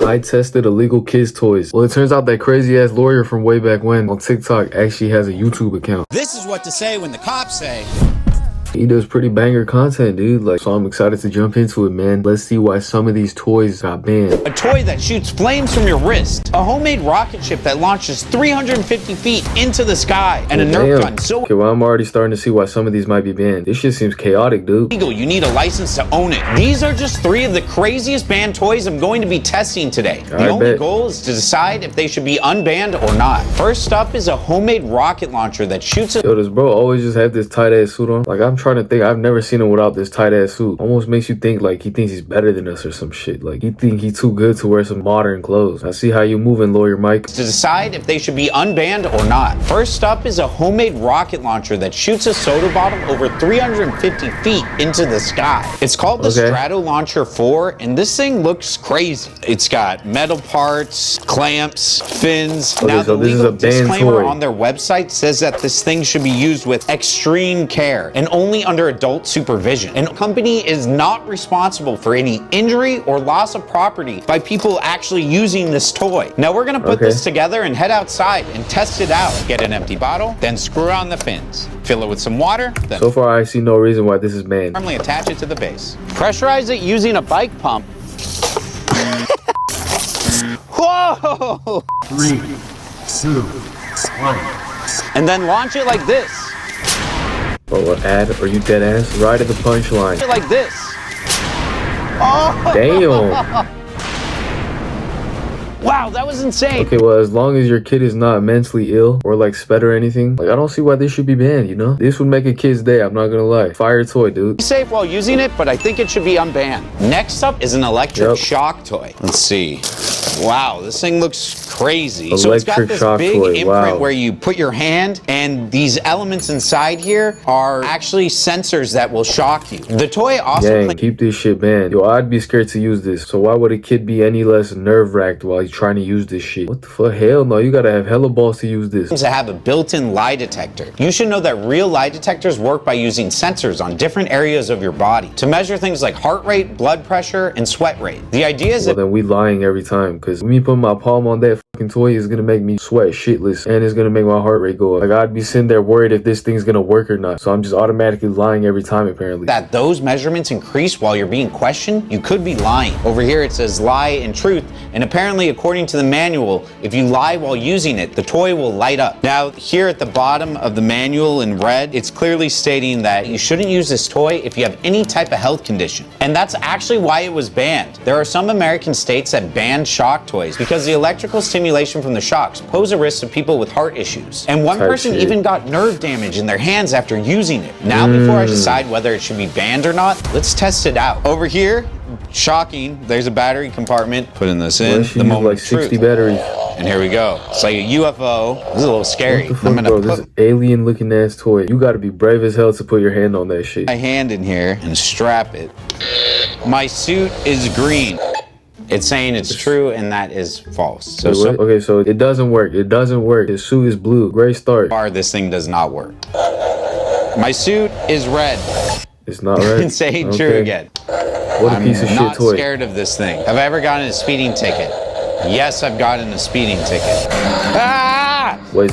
I tested illegal kids' toys. Well, it turns out that crazy ass lawyer from way back when on TikTok actually has a YouTube account. This is what to say when the cops say. He does pretty banger content, dude. Like, so I'm excited to jump into it, man. Let's see why some of these toys got banned. A toy that shoots flames from your wrist. A homemade rocket ship that launches 350 feet into the sky. And a Nerf gun so okay, well, I'm already starting to see why some of these might be banned. This shit seems chaotic, dude. illegal, you need a license to own it. These are just 3 of the craziest banned toys I'm going to be testing today. The only goal is to decide if they should be unbanned or not. First up is a homemade rocket launcher that shoots Yo, does bro always just have this tight ass suit on? Like, I'm trying to think, I've never seen him without this tight ass suit. Almost makes you think like he thinks he's better than us or some shit. Like, he think he's too good to wear some modern clothes. I see how you moving, lawyer Mike. To decide if they should be unbanned or not. First up is a homemade rocket launcher that shoots a soda bottle over 350 feet into the sky. It's called the Strato Launcher 4, and this thing looks crazy. It's got metal parts, clamps, fins. Okay, now so the this is legal a banned disclaimer toy on their website says that this thing should be used with extreme care and only under adult supervision. And the company is not responsible for any injury or loss of property by people actually using this toy. Now we're gonna put this together and head outside and test it out. Get an empty bottle, then screw on the fins. Fill it with some water, then so far I see no reason why this is banned. firmly attach it to the base. Pressurize it using a bike pump. Whoa! 3, 2, 1. And then launch it like this. Oh, what ad? Are you dead ass? Right at the punchline. Like this. Oh! Damn. Wow, that was insane. Okay, well, as long as your kid is not mentally ill or like sped or anything, like I don't see why this should be banned, you know? This would make a kid's day, I'm not gonna lie. Fire toy, dude. Be safe while using it, but I think it should be unbanned. Next up is an electric shock toy. Let's see. Wow, this thing looks crazy. So it's got this big imprint where you put your hand, and these elements inside here are actually sensors that will shock you. The toy also keep this shit banned. Yo, I'd be scared to use this. So why would a kid be any less nerve-wracked while he's trying to use this shit? What the fuck? Hell no, you gotta have hella balls to use this. To have a built-in lie detector. You should know that real lie detectors work by using sensors on different areas of your body to measure things like heart rate, blood pressure, and sweat rate. The idea is that then we lying every time, because me putting my palm on that fucking toy is gonna make me sweat shitless, and it's gonna make my heart rate go up. Like, I'd be sitting there worried if this thing's gonna work or not. So I'm just automatically lying every time, apparently. That those measurements increase while you're being questioned, you could be lying. Over here it says lie and truth, and apparently according to the manual, if you lie while using it, the toy will light up. Now here at the bottom of the manual in red, it's clearly stating that you shouldn't use this toy if you have any type of health condition. And that's actually why it was banned. There are some American states that banned shock toys because the electrical stimulation from the shocks pose a risk to people with heart issues. And one person even got nerve damage in their hands after using it. Now before I decide whether it should be banned or not, let's test it out. Over here, shocking, there's a battery compartment. Putting this in, the moment like 60 batteries. And here we go. It's like a UFO. This is a little scary. What the fuck, bro? This alien looking ass toy. You gotta be brave as hell to put your hand on that shit. My hand in here and strap it. My suit is green. It's saying it's true, and that is false. So, okay, so it doesn't work. It doesn't work. His suit is blue. Great start. This thing does not work. My suit is red. It's not red. It's saying true again. What a piece of shit toy. I'm not scared of this thing. Have I ever gotten a speeding ticket? Yes, I've gotten a speeding ticket. Ah! Wait,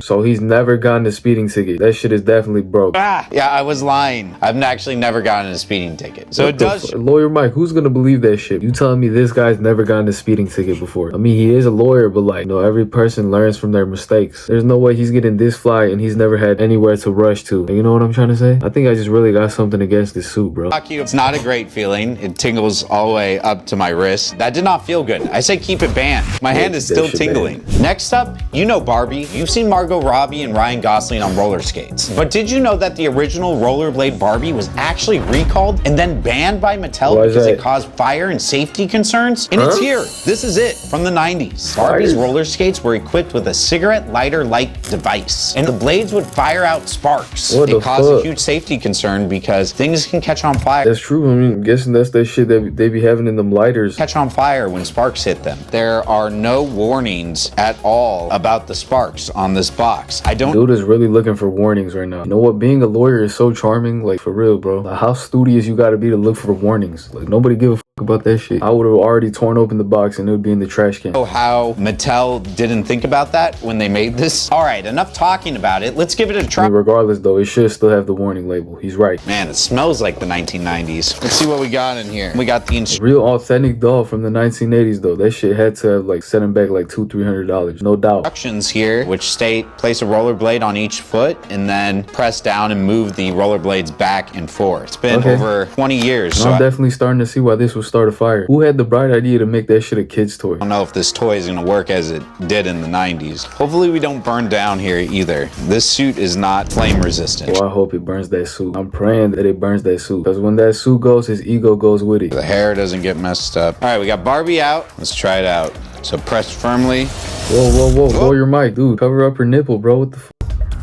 so he's never gotten a speeding ticket. That shit is definitely broke. Ah! Yeah, I was lying. I've actually never gotten a speeding ticket. So it does. Lawyer Mike, who's gonna believe that shit? You telling me this guy's never gotten a speeding ticket before? I mean, he is a lawyer, but like, no, every person learns from their mistakes. There's no way he's getting this fly and he's never had anywhere to rush to. You know what I'm trying to say? I think I just really got something against this suit, bro. Fuck you. It's not a great feeling. It tingles all the way up to my wrist. That did not feel good. I say keep it banned. My hand is still tingling. Next up, you know Barbie. You've seen Margot Robbie and Ryan Gosling on roller skates. But did you know that the original rollerblade Barbie was actually recalled and then banned by Mattel because it caused fire and safety concerns? And it's here. This is it from the 90s. Barbie's roller skates were equipped with a cigarette lighter-like device, and the blades would fire out sparks. It caused a huge safety concern because things can catch on fire. That's true. I mean, I'm guessing that's that shit that they be having in them lighters. Catch on fire when sparks hit them. There are no warnings at all about the sparks on this box. Dude is really looking for warnings right now. You know what? Being a lawyer is so charming. Like, for real, bro. Like, how studious you gotta be to look for warnings. Like, nobody give a about that shit. I would have already torn open the box and it would be in the trash can. Oh, how Mattel didn't think about that when they made this. All right, enough talking about it. Let's give it a try. I mean, regardless though, it should still have the warning label. He's right. Man, it smells like the 1990s. Let's see what we got in here. We got the Real authentic doll from the 1980s though. That shit had to have like set him back like $200-300, no doubt. instructions here, which state place a rollerblade on each foot and then press down and move the rollerblades back and forth. It's been over 20 years. So I'm definitely starting to see why this would start a fire. Who had the bright idea to make that shit a kid's toy? I don't know if this toy is gonna work as it did in the 90s. Hopefully we don't burn down here either. This suit is not flame resistant. Well, I hope it burns that suit. I'm praying that it burns that suit. Because when that suit goes, his ego goes with it. The hair doesn't get messed up. All right, we got Barbie out. Let's try it out. So press firmly. Whoa, whoa, whoa. Blow your mic, dude. Cover up her nipple, bro. What the f?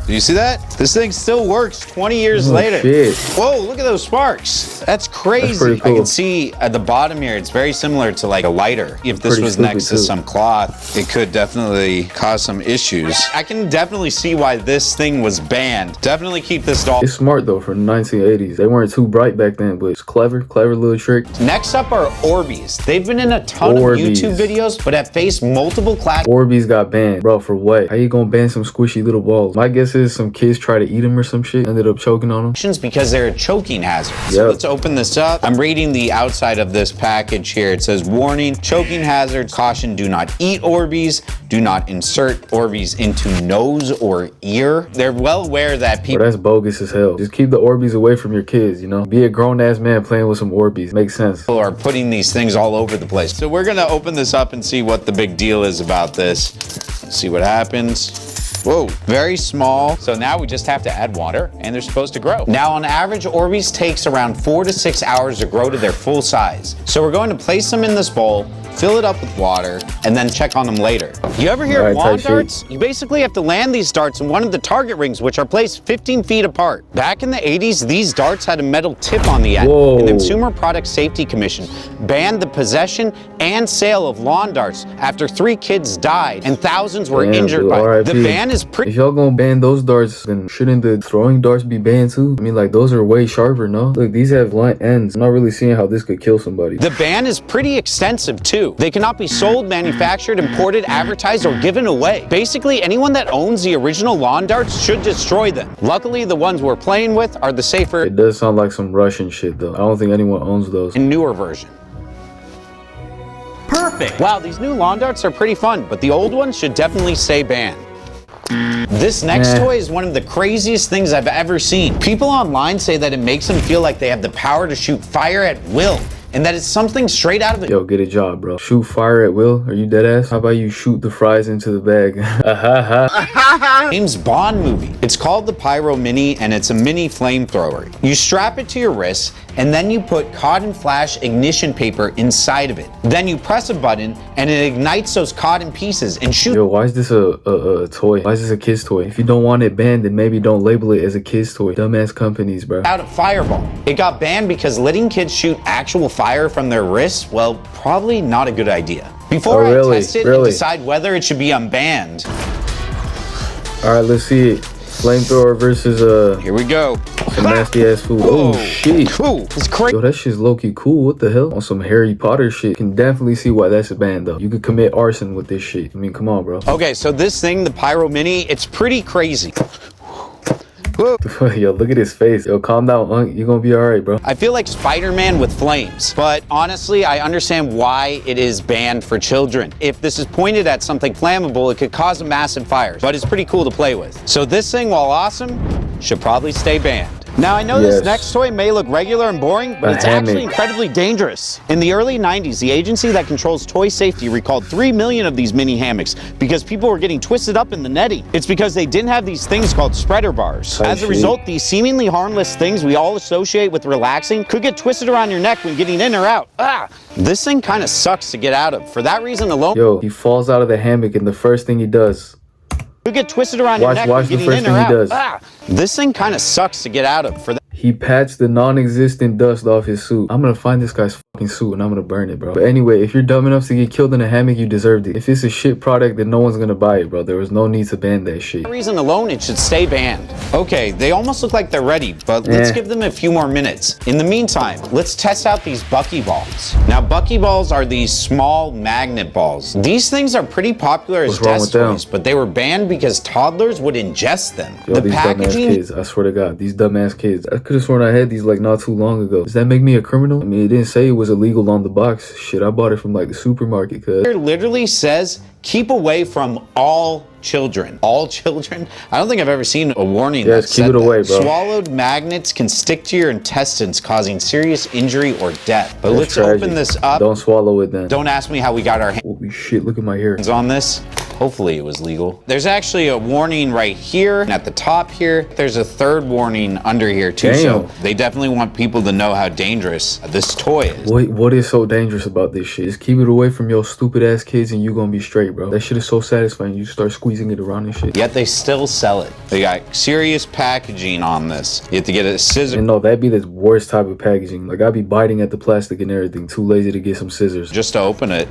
Do you see that? This thing still works 20 years later. Shit. Whoa, look at those sparks. That's crazy. That's pretty cool. I can see at the bottom here, it's very similar to like a lighter. If this was next to some cloth, it could definitely cause some issues. I can definitely see why this thing was banned. Definitely keep this doll. It's smart though for the 1980s. They weren't too bright back then, but it's clever little trick. Next up are Orbeez. They've been in a ton of YouTube videos, but have faced multiple class. Orbeez got banned. Bro, for what? How you gonna ban some squishy little balls? My guess is some kids try to eat them or some shit, ended up choking on them. Because they're a choking hazard. So let's open this up. I'm reading the outside of this package here. It says, warning, choking hazard, caution, do not eat Orbeez, do not insert Orbeez into nose or ear. They're well aware that people— That's bogus as hell. Just keep the Orbeez away from your kids, you know? Be a grown-ass man playing with some Orbeez. Makes sense. People are putting these things all over the place. So we're gonna open this up and see what the big deal is about this. Let's see what happens. Whoa, very small. So now we just have to add water and they're supposed to grow. Now on average, Orbeez takes around 4 to 6 hours to grow to their full size. So we're going to place them in this bowl, fill it up with water, and then check on them later. You ever hear of lawn darts? You basically have to land these darts in one of the target rings, which are placed 15 feet apart. Back in the 80s, these darts had a metal tip on the end. Whoa. And the Consumer Product Safety Commission banned the possession and sale of lawn darts after 3 kids died and thousands were injured by it. The ban is pretty— If y'all gonna ban those darts, then shouldn't the throwing darts be banned too? I mean, like, those are way sharper, no? Look, these have blunt ends. I'm not really seeing how this could kill somebody. The ban is pretty extensive too. They cannot be sold, manufactured, imported, advertised, or given away. Basically, anyone that owns the original lawn darts should destroy them. Luckily, the ones we're playing with are the safer— It does sound like some Russian shit though. I don't think anyone owns those. and newer version. Perfect! Wow, these new lawn darts are pretty fun, but the old ones should definitely stay banned. This next toy is one of the craziest things I've ever seen. People online say that it makes them feel like they have the power to shoot fire at will, and that it's something straight out of it. Yo, get a job, bro. Shoot fire at will? Are you dead ass? How about you shoot the fries into the bag? James Bond movie. It's called the Pyro Mini, and it's a mini flamethrower. You strap it to your wrist, and then you put cotton flash ignition paper inside of it. Then you press a button, and it ignites those cotton pieces and shoots— Yo, why is this a toy? Why is this a kid's toy? If you don't want it banned, then maybe don't label it as a kid's toy. Dumbass companies, bro. out a fireball. It got banned because letting kids shoot actual fire from their wrists, well, probably not a good idea. Before I test it and decide whether it should be unbanned— All right, let's see it. Flamethrower versus here we go. some nasty ass food. Oh shit. Cool. It's crazy. Yo, that shit's low-key cool. What the hell? On some Harry Potter shit. Can definitely see why that's a ban though. You could commit arson with this shit. I mean, come on, bro. Okay, so this thing, the Pyro Mini, it's pretty crazy. Yo, look at his face. Yo, calm down, Unc. You're gonna be alright, bro. I feel like Spider-Man with flames, but honestly, I understand why it is banned for children. If this is pointed at something flammable, it could cause a massive fire, but it's pretty cool to play with. So this thing, while awesome, should probably stay banned. Now, I know this next toy may look regular and boring, but it's actually incredibly dangerous. In the early 90s, the agency that controls toy safety recalled 3 million of these mini hammocks because people were getting twisted up in the netting. It's because they didn't have these things called spreader bars. As a result, these seemingly harmless things we all associate with relaxing could get twisted around your neck when getting in or out. This thing kind of sucks to get out of. For that reason alone— Yo, he falls out of the hammock and the first thing he does— you get twisted around your neck when getting in or out. This thing kind of sucks to get out of. For that— He patched the non-existent dust off his suit. I'm gonna find this guy's fucking suit and I'm gonna burn it, bro. But anyway, if you're dumb enough to get killed in a hammock, you deserved it. If it's a shit product, then no one's gonna buy it, bro. There was no need to ban that shit. For that reason alone, it should stay banned. Okay, they almost look like they're ready, but let's give them a few more minutes. In the meantime, let's test out these buckyballs. Now, buckyballs are these small magnet balls. These things are pretty popular as test toys, but they were banned because toddlers would ingest them. Yo, these dumbass kids, I swear to God, these dumbass kids. I could have sworn I had these like not too long ago. Does that make me a criminal? I mean, it didn't say it was illegal on the box. Shit, I bought it from like the supermarket, cuz. It literally says, keep away from all children. All children? I don't think I've ever seen a warning that said keep it away, bro. Swallowed magnets can stick to your intestines, causing serious injury or death. But let's open this up. Don't swallow it then. Don't ask me how we got our hands Holy shit, look at my hair. on this. Hopefully it was legal. There's actually a warning right here and at the top here. There's a third warning under here too. Damn. So they definitely want people to know how dangerous this toy is. What is so dangerous about this shit? Just keep it away from your stupid ass kids and you gonna be straight, bro. That shit is so satisfying. You start squeezing it around and shit. Yet they still sell it. They got serious packaging on this. You have to get a scissor. And no, that'd be the worst type of packaging. Like, I'd be biting at the plastic and everything. Too lazy to get some scissors. Just to open it.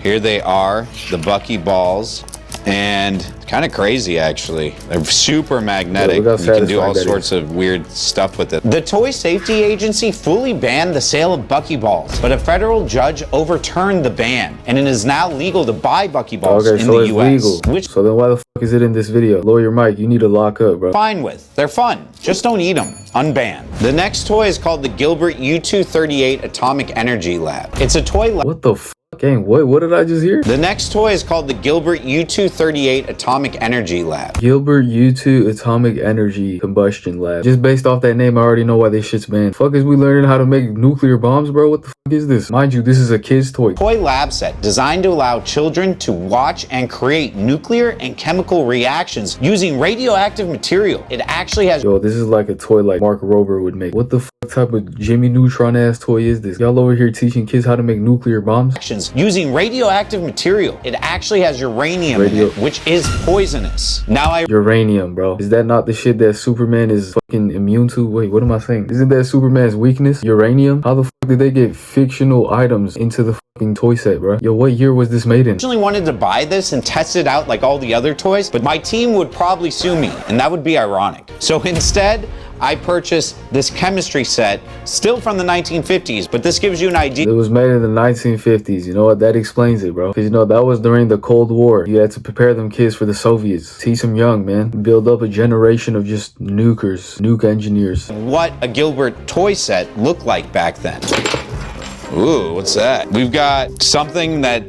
Here they are, the Bucky balls. And kind of crazy, actually. They're super magnetic. Yeah, you can do all sorts of weird stuff with it. The Toy Safety Agency fully banned the sale of Buckyballs, but a federal judge overturned the ban, and it is now legal to buy Buckyballs in the US. Legal. So then why the fuck is it in this video? Lawyer Mike, you need to lock up, bro. Fine with. They're fun. Just don't eat them. Unbanned. The next toy is called the Gilbert U-238 Atomic Energy Lab. It's a toy lab. What the fuck? Gang, what did I just hear? The next toy is called the Gilbert U-238 Atomic Energy Lab. Gilbert U2 Atomic Energy Combustion Lab. Just based off that name, I already know why this shit's banned. Fuck is we learning how to make nuclear bombs, bro? What the fuck is this? Mind you, this is a kid's toy. Toy lab set designed to allow children to watch and create nuclear and chemical reactions using radioactive material. It actually has... Yo, this is like a toy like Mark Rober would make. What the fuck type of Jimmy Neutron ass toy is this? Y'all over here teaching kids how to make nuclear bombs? Using radioactive material. It actually has uranium in it, which is poisonous. Now Uranium, bro. Is that not the shit that Superman is fucking immune to? Wait, what am I saying? Isn't that Superman's weakness? Uranium? How the fuck did they get fictional items into the fucking toy set, bro? Yo, what year was this made in? I originally wanted to buy this and test it out like all the other toys, but my team would probably sue me, and that would be ironic. So instead, I purchased this chemistry set, still from the 1950s, but this gives you an idea. It was made in the 1950s. You know what? That explains it, bro. Because, you know, that was during the Cold War. You had to prepare them kids for the Soviets. Teach them young, man. Build up a generation of just nukers, nuke engineers. What a Gilbert toy set looked like back then. Ooh, what's that? We've got something that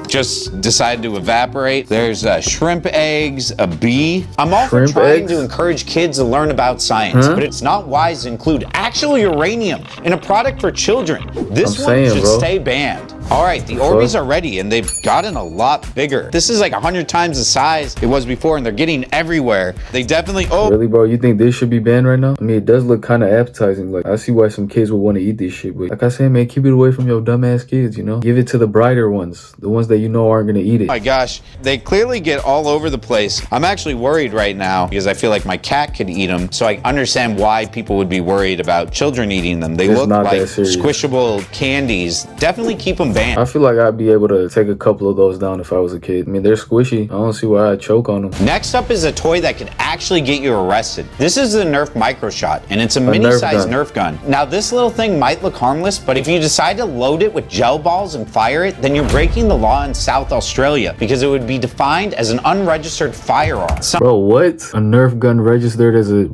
just decided to evaporate. There's shrimp eggs, a bee. I'm also trying to encourage kids to learn about science, but it's not wise to include actual uranium in a product for children. This one should stay banned. All right, the Orbeez are ready, and they've gotten a lot bigger. This is like 100 times the size it was before, and they're getting everywhere. They definitely... Oh, really, bro? You think this should be banned right now? I mean, it does look kind of appetizing. Like, I see why some kids would want to eat this shit, but like I said, man, keep it away from your dumbass kids, you know? Give it to the brighter ones, the ones that you know aren't going to eat it. My gosh, they clearly get all over the place. I'm actually worried right now because I feel like my cat could eat them, so I understand why people would be worried about children eating them. They look like squishable candies. Definitely keep them banned. I feel like I'd be able to take a couple of those down if I was a kid. I mean, they're squishy. I don't see why I'd choke on them. Next up is a toy that could actually get you arrested. This is the Nerf Micro Shot, and it's a mini-sized Nerf gun. Now, this little thing might look harmless, but if you decide to load it with gel balls and fire it, then you're breaking the law in South Australia because it would be defined as an unregistered firearm. Bro, what? A Nerf gun registered as a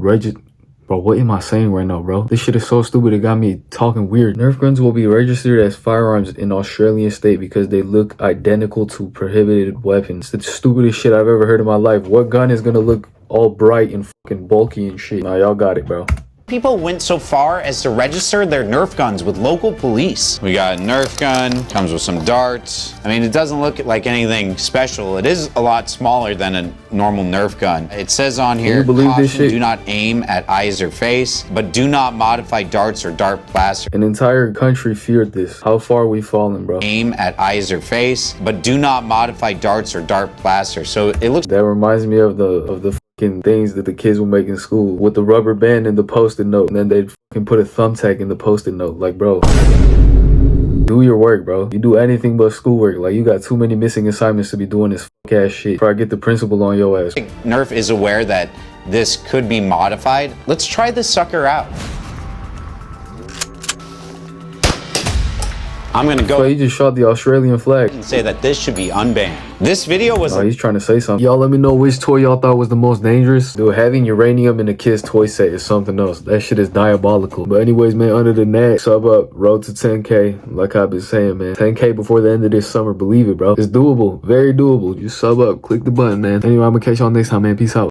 Bro, what am I saying right now, bro? This shit is so stupid, it got me talking weird. Nerf guns will be registered as firearms in Australian state because they look identical to prohibited weapons. It's the stupidest shit I've ever heard in my life. What gun is gonna look all bright and fucking bulky and shit? Nah, y'all got it, bro. People went so far as to register their Nerf guns with local police. We got a Nerf gun, comes with some darts. I mean, it doesn't look like anything special. It is a lot smaller than a normal Nerf gun. It says on here, caution, do not aim at eyes or face, but do not modify darts or dart blaster. An entire country feared this. How far we fallen, bro? Aim at eyes or face, but do not modify darts or dart blaster. So it looks... That reminds me of the fucking things that the kids will make in school with the rubber band and the post-it note, and then they'd fucking put a thumbtack in the post-it note. Like, bro, do your work, bro. You do anything but schoolwork. Like, you got too many missing assignments to be doing this ass shit before I get the principal on your ass. Nerf is aware that this could be modified. Let's try this sucker out. I'm gonna go So he just shot the Australian flag. and say that this should be unbanned. This video was Oh, he's trying to say something. Y'all let me know which toy y'all thought was the most dangerous. Dude, having uranium in a kid's toy set is something else. That shit is diabolical. But anyways, man, under the net, sub up, road to 10K. Like I've been saying, man. 10K before the end of this summer. Believe it, bro. It's doable. Very doable. Just sub up. Click the button, man. Anyway, I'm gonna catch y'all next time, man. Peace out.